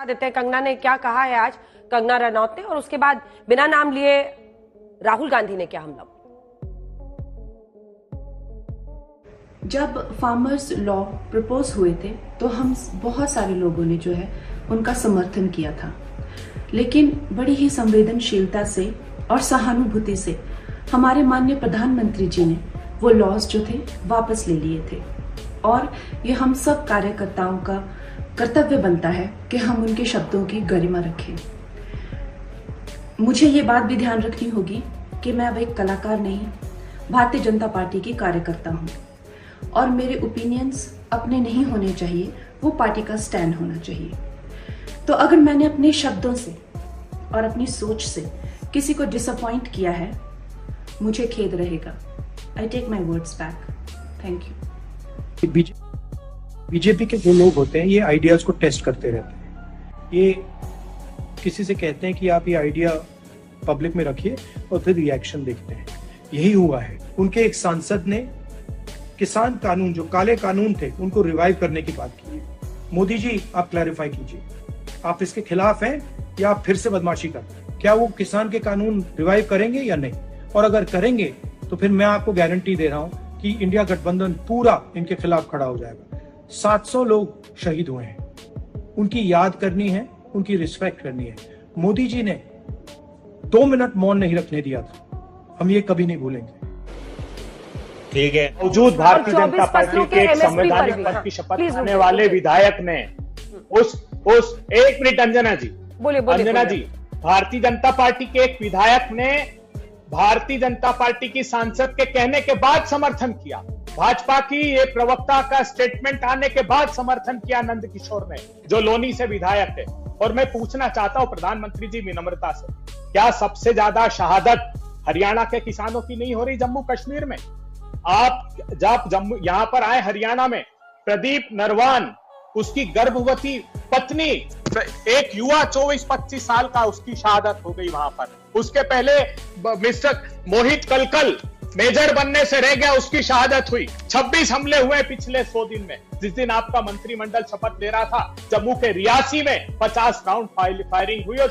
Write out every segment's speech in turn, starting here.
देते हैं कंगना ने क्या कहा है आज, कंगना रनौत ने, और उसके बाद बिना नाम लिए राहुल गांधी ने क्या हमला। जब फार्मर्स लॉ प्रपोज हुए थे तो हम बहुत सारे लोगों ने जो है उनका समर्थन किया था, लेकिन बड़ी ही संवेदनशीलता से और सहानुभूति से हमारे माननीय प्रधानमंत्री जी ने वो लॉज जो थे वापस ले लिए थे। और ये हम सब कार्यकर्ताओं का कर्तव्य बनता है कि हम उनके शब्दों की गरिमा रखें। मुझे ये बात भी ध्यान रखनी होगी कि मैं अब एक कलाकार नहीं, भारतीय जनता पार्टी की कार्यकर्ता हूँ और मेरे ओपिनियंस अपने नहीं होने चाहिए, वो पार्टी का स्टैंड होना चाहिए। तो अगर मैंने अपने शब्दों से और अपनी सोच से किसी को डिसअपॉइंट किया है, मुझे खेद रहेगा। I take my words back. Thank you. BJP के जो लोग होते हैं ये आइडियाज को टेस्ट करते रहते हैं। ये किसी से कहते हैं कि आप ये आइडिया पब्लिक में रखिए और फिर रिएक्शन देखते हैं। यही हुआ है। उनके एक सांसद ने किसान कानून, जो काले कानून थे, उनको रिवाइव करने की बात की है। मोदी जी, आप क्लैरिफाई कीजिए, आप इसके खिलाफ हैं या आप फिर से बदमाशी कर रहे हैं? क्या वो किसान के कानून रिवाइव करेंगे या नहीं? और अगर करेंगे तो फिर मैं आपको गारंटी दे रहा हूं कि इंडिया गठबंधन पूरा इनके खिलाफ खड़ा हो जाएगा। 700 लोग शहीद हुए हैं, उनकी याद करनी है, उनकी रिस्पेक्ट करनी है। मोदी जी ने 2 मिनट मौन नहीं रखने दिया था, हम ये कभी नहीं भूलेंगे। ठीक है। मौजूद भारतीय जनता पार्टी के एक संवैधानिक पद की शपथ लेने वाले विधायक ने उस एक मिनट अंजना जी, अंजना जी, भारतीय जनता पार्टी के एक विधायक ने भारतीय जनता पार्टी की सांसद के कहने के बाद समर्थन किया। भाजपा की ये प्रवक्ता का स्टेटमेंट आने के बाद समर्थन किया नंद किशोर ने, जो लोनी से विधायक है। और मैं पूछना चाहता हूं प्रधानमंत्री जी विनम्रता से, क्या सबसे ज्यादा शहादत हरियाणा के किसानों की नहीं हो रही जम्मू कश्मीर में? आप जब जम्मू यहां पर आए हरियाणा में, प्रदीप नरवान, उसकी गर्भवती पत्नी, एक युवा 24-25 साल का, उसकी शहादत हो गई वहां पर। उसके पहले मिस्टर मोहित कलकल मेजर बनने से रह गया, उसकी शहादत हुई। 26 हमले हुए पिछले 100 दिन में। जिस दिन आपका मंत्रिमंडल शपथ ले रहा था, जम्मू के रियासी में 50 राउंड फायरिंग हुई और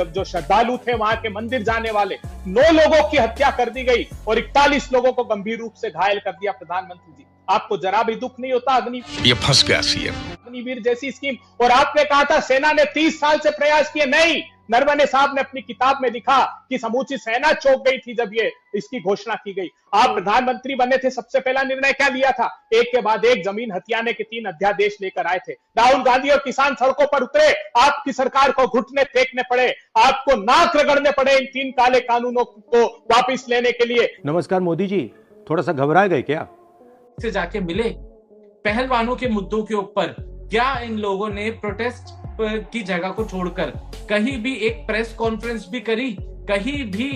जो श्रद्धालु थे वहां के मंदिर जाने वाले, 9 लोगों की हत्या कर दी गई और 41 लोगों को गंभीर रूप से घायल कर दिया। प्रधानमंत्री जी, आपको जरा भी दुख नहीं होता? ये फंस गया सीएम। अग्निवीर जैसी स्कीम, और आपने कहा था सेना ने 30 साल से प्रयास किए। नहीं, नरवणे साहब ने अपनी किताब में लिखा कि समूची सेना चौंक गई थी जब ये इसकी घोषणा की गई। आप प्रधानमंत्री बने थे, सबसे पहला निर्णय क्या लिया था? एक के बाद एक जमीन हथियाने के 3 अध्यादेश लेकर आए थे। राहुल गांधी और किसान सड़कों पर उतरे, आपकी सरकार को घुटने फेंकने पड़े, आपको नाक रगड़ने पड़े इन 3 काले कानूनों को वापिस लेने के लिए। नमस्कार मोदी जी, थोड़ा सा घबरा गए क्या? से जाके मिले पहलवानों के मुद्दों के ऊपर? क्या इन लोगों ने प्रोटेस्ट की जगह को छोड़कर कहीं भी एक प्रेस कॉन्फ्रेंस भी करी? कहीं भी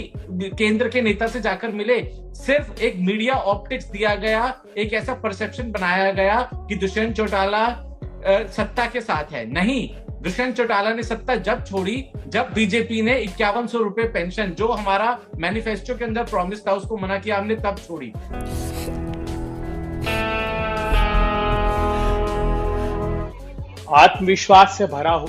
केंद्र के नेता से जाकर मिले? सिर्फ एक मीडिया ऑप्टिक्स दिया गया, एक ऐसा परसेप्शन बनाया गया कि दुष्यंत चौटाला सत्ता के साथ है। नहीं, दुष्यंत चौटाला ने सत्ता जब छोड़ी, जब बीजेपी ने 5100 रुपए पेंशन, जो हमारा मैनिफेस्टो के अंदर प्रॉमिस था, उसको मना किया हमने, तब छोड़ी। आत्मविश्वास से भरा हो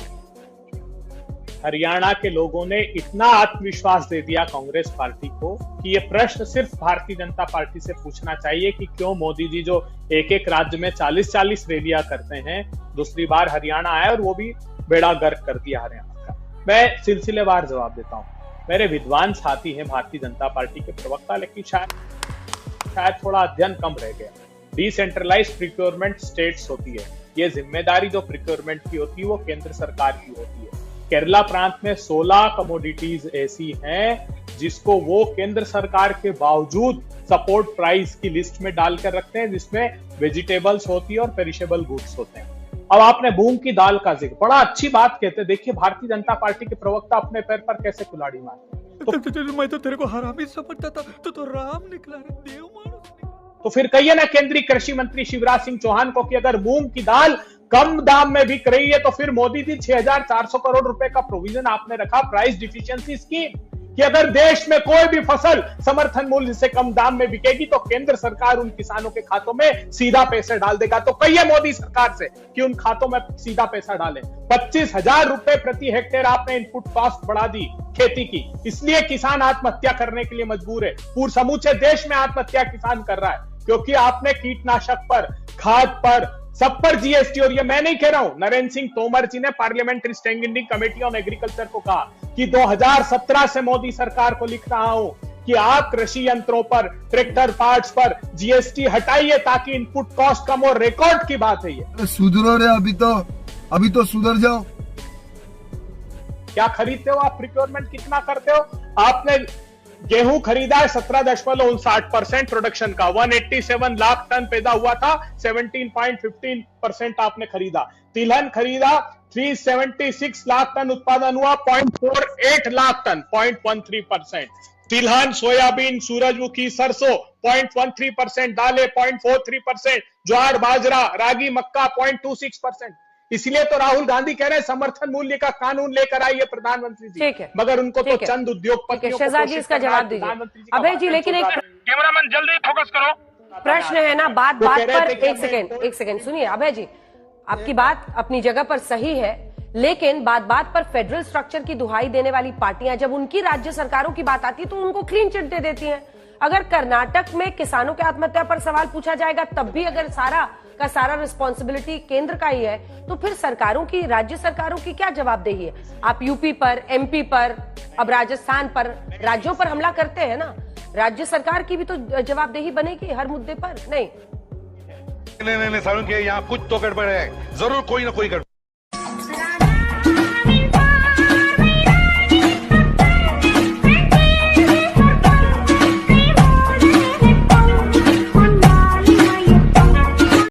हरियाणा के लोगों ने इतना आत्मविश्वास दे दिया कांग्रेस पार्टी को कि ये प्रश्न सिर्फ भारतीय जनता पार्टी से पूछना चाहिए कि क्यों मोदी जी जो एक राज्य में 40-40 रैलियां करते हैं, दूसरी बार हरियाणा आए और वो भी बेड़ा गर्क कर दिया हरियाणा का। मैं सिलसिलेवार जवाब देता हूँ। मेरे विद्वान साथी हैं भारतीय जनता पार्टी के प्रवक्ता, लेकिन शायद थोड़ा अध्ययन कम रह गया। डिसेंट्रलाइज्ड प्रिक्योरमेंट स्टेट्स होती है, ये जिम्मेदारी जो प्रिक्योरमेंट की होती है वो केंद्र सरकार की होती है। केरला प्रांत में 16 कमोडिटीज ऐसी हैं जिसको वो केंद्र सरकार के बावजूद सपोर्ट प्राइस की लिस्ट में डालकर रखते हैं, जिसमें वेजिटेबल्स होती है और पेरिशेबल गुड्स होते हैं। अब आपने मूंग की दाल का जिक्र, बड़ा अच्छी बात कहते हैं। देखिए भारतीय जनता पार्टी के प्रवक्ता अपने पैर पर कैसे कुल्हाड़ी मारते हैं। मैं तो तेरे को हरामी समझता था, तो राम निकला रे, देव मानुस। तो फिर कहिए ना केंद्रीय कृषि मंत्री शिवराज सिंह चौहान को कि अगर मूंग की दाल कम दाम में बिक रही है तो फिर मोदी जी 6400 करोड़ रुपए का प्रोविजन आपने रखा प्राइस डिफिशियंसी स्कीम। कि अगर देश में कोई भी फसल समर्थन मूल्य से कम दाम में बिकेगी तो केंद्र सरकार उन किसानों के खातों में सीधा पैसे डाल देगा। तो कहिए मोदी सरकार से कि उन खातों में सीधा पैसा डालें। 25,000 रुपए प्रति हेक्टेयर आपने इनपुट कॉस्ट बढ़ा दी खेती की, इसलिए किसान आत्महत्या करने के लिए मजबूर है। पूरे समूचे देश में आत्महत्या किसान कर रहा है क्योंकि आपने कीटनाशक पर, खाद पर, सब पर जीएसटी। और ये मैं नहीं कह रहा हूं, नरेंद्र सिंह तोमर जी ने parliamentary standing committee on agriculture को कहा कि 2017 से मोदी सरकार को लिख रहा हूं कि आप कृषि यंत्रों पर, ट्रैक्टर पार्ट्स पर जीएसटी हटाइए ताकि इनपुट कॉस्ट कम हो। रिकॉर्ड की बात है ये। सुधरो रे, अभी तो सुधर जाओ। क्या खरीदते हो आप? प्रिक्योरमेंट कितना करते हो? आपने गेहूं खरीदा है 17.59% प्रोडक्शन का, 187 लाख टन पैदा हुआ था, 17.15% आपने खरीदा। तिलहन खरीदा, 376 लाख टन उत्पादन हुआ, 0.48 लाख टन, 0.13%। तिलहन, सोयाबीन, सूरजमुखी, सरसों 0.13%, दालें 0.43%, ज्वार, बाजरा, रागी, मक्का 0.26%। इसलिए तो राहुल गांधी कह रहे हैं समर्थन मूल्य का कानून लेकर आइए प्रधानमंत्री जी, ठीक है, मगर उनको तो ठीक है, चंद उद्योगपतियों शहजाद जी इसका जवाब दीजिए। अभय जी, लेकिन एक कैमरामैन जल्दी फोकस करो, प्रश्न है ना, बात पर एक सेकेंड सुनिए। अभय जी, आपकी बात अपनी जगह पर सही है, लेकिन बात पर फेडरल स्ट्रक्चर की दुहाई देने वाली पार्टियां जब उनकी राज्य सरकारों की बात आती है तो उनको क्लीन चिट दे देती हैं। अगर कर्नाटक में किसानों की आत्महत्या पर सवाल पूछा जाएगा तब भी अगर सारा का सारा रिस्पॉन्सिबिलिटी केंद्र का ही है, तो फिर सरकारों की, राज्य सरकारों की क्या जवाबदेही है? आप यूपी पर, एमपी पर, अब राजस्थान पर, राज्यों पर हमला करते हैं ना, राज्य सरकार की भी तो जवाबदेही बनेगी हर मुद्दे पर। नहीं सारुण के यहाँ कुछ तो गड़बड़ है, जरूर कोई ना कोई गड़बड़।